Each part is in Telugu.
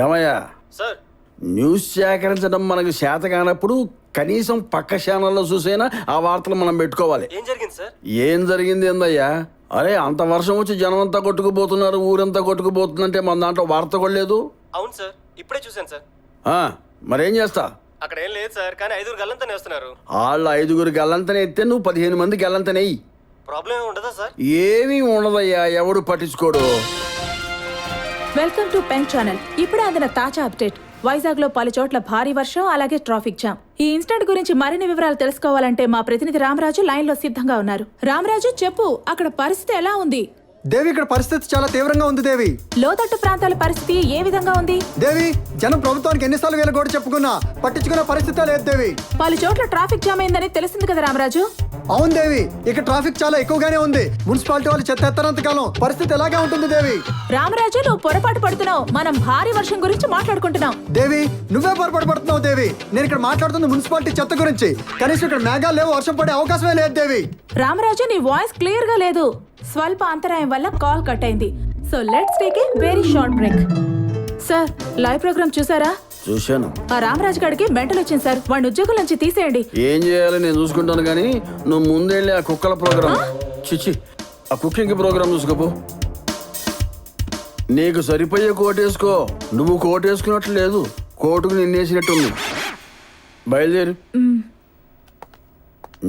ఏమయ్యా సార్, న్యూస్ సేకరించడం మనకు చేత కానప్పుడు కనీసం పక్క ఛానల్లో చూసైనా ఆ వార్తలు మనం పెట్టుకోవాలి. ఏం జరిగింది సార్? ఏం జరిగింది ఏందయ్యా? అరే అంత వర్షం వచ్చి జనం అంతా కొట్టుకుపోతున్నారు, ఊరంతా కొట్టుకుపోతుందంటే మన దాంట్లో వార్త కూడా లేదు. అవును సార్, ఇప్పుడే చూశాను సార్. మరేం చేస్తా? అక్కడ ఏం లేదు సార్, కానీ 5 గల్లంతనే వస్తున్నారు. వాళ్ళు 5 గల్లంతనే ఎత్తే నువ్వు 15 మంది గల్లంతనేయి. ప్రాబ్లం ఏమి ఉండదా సార్? ఏమీ ఉండదయ్యా, ఎవడు పట్టించుకోడు. Welcome to pen channel. ఇప్పుడే అందిన తాజా అప్డేట్. వైజాగ్ లో పలు చోట్ల భారీ వర్షం, అలాగే ట్రాఫిక్ జామ్. ఈ ఇన్సిడెంట్ గురించి మరిన్ని వివరాలు తెలుసుకోవాలంటే మా ప్రతినిధి రామరాజు లైన్ లో సిద్ధంగా ఉన్నారు. రామరాజు, చెప్పు, అక్కడ పరిస్థితి ఎలా ఉంది? దేవి, ఇక్కడ పరిస్థితి చాలా తీవ్రంగా ఉంది దేవి. లోతట్టు ప్రాంతాల పరిస్థితి ఏ విధంగా ఉంది? దేవి, జనం ప్రభుత్వానికి ఎన్నిసార్లు వీళ్ళ కూడా చెప్పుకున్నా పట్టించుకున్న పరిస్థితి లేదు దేవి. పలు చోట్ల ట్రాఫిక్ జామ్ అయిందని తెలిసింది కదా రామరాజు? అవును దేవి, ఇక ట్రాఫిక్ చాలా ఎక్కువగానే ఉంది. మున్సిపాలిటీ వాళ్ళు చెత్త ఎత్తనంత కాలం పరిస్థితి ఎలాగే ఉంటుంది దేవి. రామరాజు, నువ్వు పొరపాటు పడుతున్నావు. మనం భారీ వర్షం గురించి మాట్లాడుకుంటున్నాం. దేవి, నువ్వే పొరపాటు పడుతున్నావు దేవి. నేను ఇక్కడ మాట్లాడుతుంది మున్సిపాలిటీ చెత్త గురించి. కనీసం ఇక్కడ మేఘాలు లేవు, వర్షం పడే అవకాశమే లేదు దేవి. రామరాజు, నీ వాయిస్ క్లియర్ గా లేదు. స్వల్ప అంతరాయం వల్ల కాల్ కట్ అయింది. So let's take a very short break. Sir, live program చూసారా? చూశాను. ఆ రామరాజు గారికి మెంటల్ వచ్చింది సార్. వాడిని ఉద్యోగం నుంచి తీసేయండి. ఏం చేయాలి నేను చూసుకుంటాను, కానీ నువ్వు ముందెళ్ళి ఆ కుక్కల ప్రోగ్రామ్ చిచ్చి ఆ కుకింగ్ ప్రోగ్రామ్ చూసుకోపో. నీకు సరిపోయే కోటేసుకో. నువ్వు కోటేసుకున్నట్లు లేదు, కోటుకు నిన్నేసినట్టుంది. బయలుదేరి.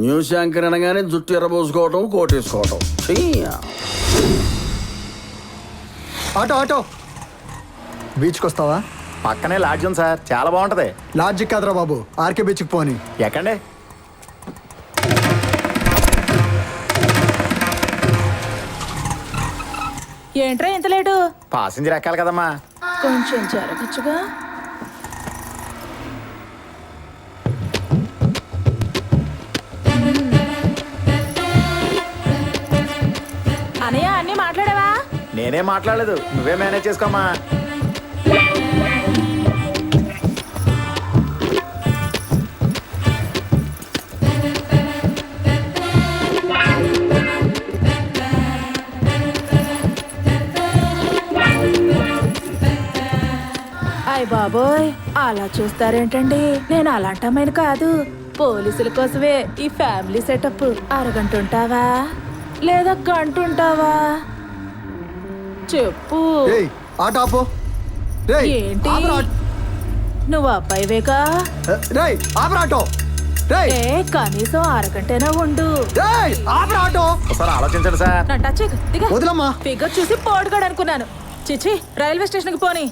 న్యూస్ యాంకర్ అనగానే జుట్టు ఎర్రబోసుకోవటం, కోటేసుకోవటం. ఆటో ఆటో, బీచ్కి వస్తావా? పక్కనే లాడ్జ్ ఉంది సార్, చాలా బాగుంటది. లాడ్జికి కాదురా బాబు, ఆర్కే బీచ్కి పోని. ఎక్కండి. ఏంట్రా ఇంత లేటు? పాసింజర్ ఎక్కాలి కదమ్మా. కొంచెం జరగచ్చుగా. అనయ్య, అన్నీ మాట్లాడావా? నేనేం మాట్లాడలేదు, నువ్వే మేనేజ్ చేసుకోమ్మా. అయ్ బాబోయ్, అలా చూస్తారేంటండి? నేను అలాంటమైన కాదు. పోలీసుల కోసమే ఈ ఫ్యామిలీ సెటప్. అరగంట ఉంటావా లేదా గంట ఉంటావా చెప్పు. ఏయ్, ఆటో ఆపు. రేయ్, ఏంటి? ఆపురా. నువ్వు అబ్బాయివేగా? రేయ్, ఆపురా ఆటో. రేయ్, కనీసం అరగంటైనా ఉండు. రేయ్, ఆపురా ఆటో. ఒకసారి ఆలోచించండి సార్. నా టచ్ దిగా. వదిలమ్మా. ఫిగర్ చూసి పోటుగాడు అనుకున్నాను. చిచి, రైల్వే స్టేషన్ కి పోనీ.